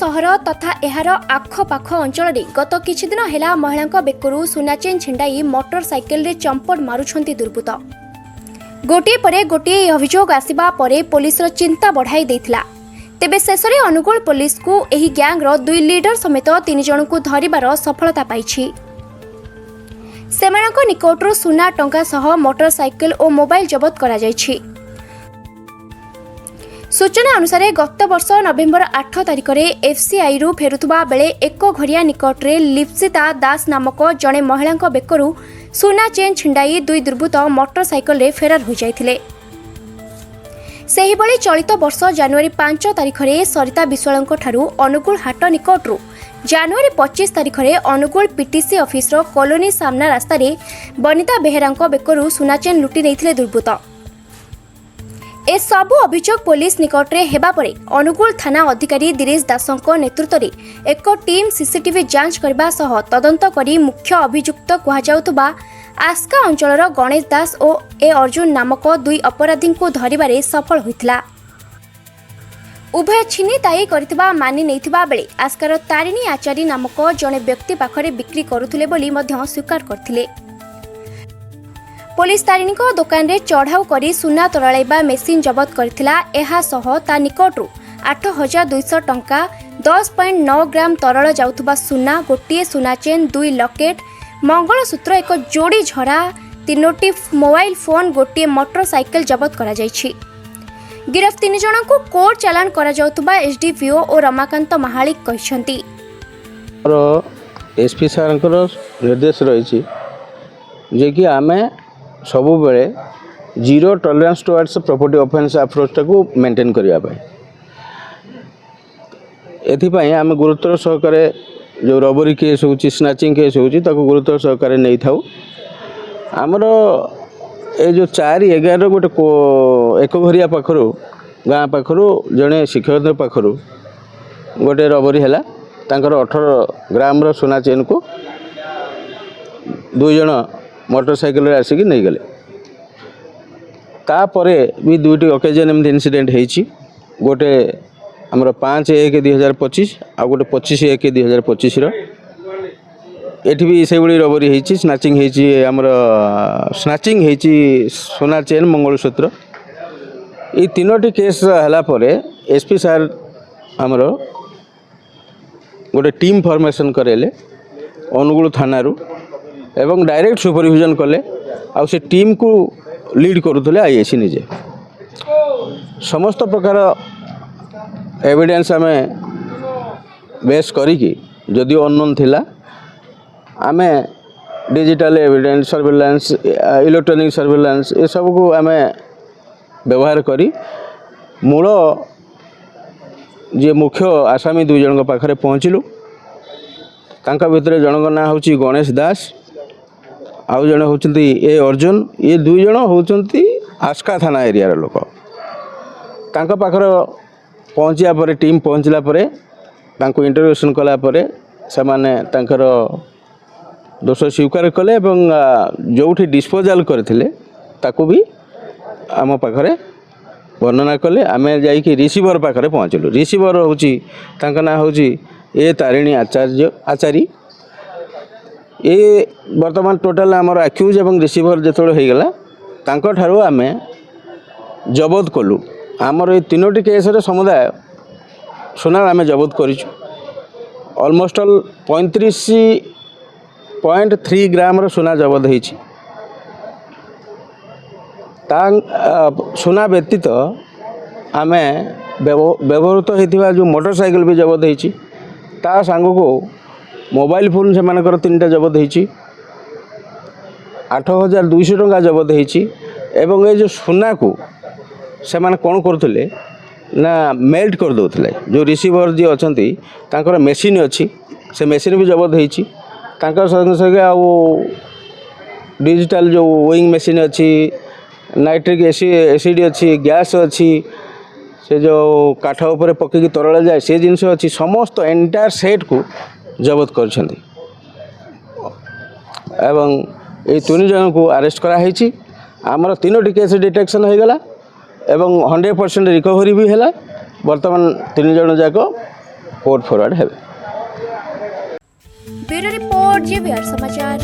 सहर तथा एहार आखपाख अंचल गत किछि दिन हेला महिला बेकरू सुना चेन छिंडाई मोटरसाइकेल रे चंपड़ मारुछंती दुर्बृत्त। गोटे परे गोटे अभियोग आसिबा परे पुलिसर चिंता बढ़ाई देथिला। तेबे शेषरे अनुगुल पुलिस को एही गैंगर 2 लीडर समेत 3 जन को धरिबार सफलता पाइछि। सेमानक निकटरू सुना टंका सह मोटरसाइकेल और मोबाइल जबत करा जाइछि। सूचना अनुसार गत वर्ष नवेम्बर 8 तारिख में एफसीआई रु फेरुथुबा बेले एक घरिया निकट में लिप्सिता दास नामक जड़े महिला बेकरू सुना चेन छिंडाई 2 दुर्बृत्त मोटरसाइकेल रे फेरार हो जाइथिले। सेहिबळे चलित वर्ष जनवरी 5 तारिख में सरिता विश्वालଙ୍କ ठारू अनुगुल हाट निकटरू जनवरी 25 तारिख में अनुगुल पीटीसी ऑफिस रो कॉलोनी सामना रास्ता रे बनिता बेहेराଙ୍କ बेकरू सुना चेन लुटी नेइथिले दुर्बृत्त। ए सबु अभियोग पुलिस निकट में हेबा परे अनुगुल थाना अधिकारी दिनेश दासଙ୍କ नेतृत्व में एक टीम सीसीटीवी जांच करबा सह तदंत करी मुख्य अभियुक्त कुहाजाउतबा आस्का अंचलर गणेश दास और ए अर्जुन नामक 2 अपराधी को धरिबारे सफल होइथिला। उभय छिनीताई करथिबा मानि नेइथिबा बेले आस्कार तारिणी आचारी नामक जने व्यक्ति पाखरे बिक्री करुथिले बोली मध्य स्वीकार करथिले। पुलिस तारिणी को दुकान रे चढ़ाऊ करी सुना तोड़ाइबा मेसिन जबत करथिला। एहा सह ता निकटरू 8200 टंका 10.9 ग्राम तरल जाउथबा सुना, गोटिए सुना चेन, 2 लकेट, मंगलसूत्र, एक जोड़ी झरा, 3टी मोबाइल फोन, गोटिए मोटरसाइकेल जबत करा जाइछि। गिरफ 3 जन को कोर्ट चालान करा जाउथबा एसडीपीओ और रमाकांत महालिक कहिसंती। एसपी सारंकर निर्देश रही जे कि आमे सबु बेले zero tolerance towards property offence approach को मेंटेन करने एथिपाई आम गुरुत्व सहकारे जो रबरी केस हो स्नाचिंग केस हो गुरुत्व सहकारे नहीं था। आमर ये जो 4/11 गोटे एक घरिया पाखरु गाँ पाखरु जड़े शिक्षक पाखरु गोटे रबरी है 18 ग्राम सोना चेन को 2 जन मोटरसाइकेल आसिक नहीं गले। तापरे भी 2टी ओकेजन एमती इनसीडेंट होती गोटे आमर 5/1/2025 आ गोटे 25/1/2025 एठी भी से भाई रबरी होती स्नाचिंग होती आमर स्नाचिंग होती सोना चेन मंगलसूत्र। ये 3टी केस है एसपी सार आमर गोटे टीम फॉर्मेशन करेले अनुगुल थाना एवं डायरेक्ट सुपरविजन कले आ से टीम को लीड करुले आईएसी निजे। समस्त प्रकार एविडेंस आमे बेस करिकी जदि अननोन थिला आमे digital evidence surveillance electronic surveillance ये सब को आमे व्यवहार करी मूल जे मुख्य आसामी 2 जन पाखरे पहुँचलु। तांका भितर जनक ना होची गणेश दास आउ जड़े होती ए अर्जुन। ये 2 जन होती आस्का थाना एरिया लोक। तांका पाखर पहुँचा पर टीम पहुँचला परे तांको इंटरोगेशन कला परे से माने तांकर दोष स्वीकार कले एवं जोठी डिस्पोजाल करथिले ताको भी आम पाखरे वर्णना कले। आमे जाइकी रिसीवर पाखरे पहुँचलु। रिसीवर होची तांका ना होची ए तारिणी आचारी। ये वर्तमान टोटाल आमर आक्यूज एवं रिसीवर जो होगला तांको ठारू आमे जबत कलु। आमर ये 3टी केस समुदाय सोना आमे जबत करिछु। ऑलमोस्ट ऑल 35.3 ग्राम सोना जबत होइछि। सोना व्यतीत आमे व्यवहृत होइथिबा जो मोटरसाइकिल भी जबत होइछि। ता सांग को मोबाइल फोन से मानकर 3टा जबत होइछि। 8200 टंका जबत होइछि। एवं ये जो सोना को से माने कौन करथले ना मेल्ट कर दोथले। जो रिसीवर जी अछंती तांकर मेसिन अछि से मेसिन भी जबत होइछि। तांकर संगे संगे आ डिजिटल जो वेइंग मेसिन अछि, नाइट्रिक एसिड अछि, गैस अछि, से जो काठ ऊपर पकई तरल जाए से जिनस अच्छी समस्त एंटायर सेट को जबत कर एवं ये 3 जन को अरेस्ट कराई। आमर 3टी केस डिटेक्शन हो गला एवं 100% रिकवरी भी है। वर्तमान 3 जन जाक କୋର୍ଟ ଫରୱାର୍ଡ଼ ହେବେ। ବ୍ୟୁରୋ ରିପୋର୍ଟ JBR समाचार।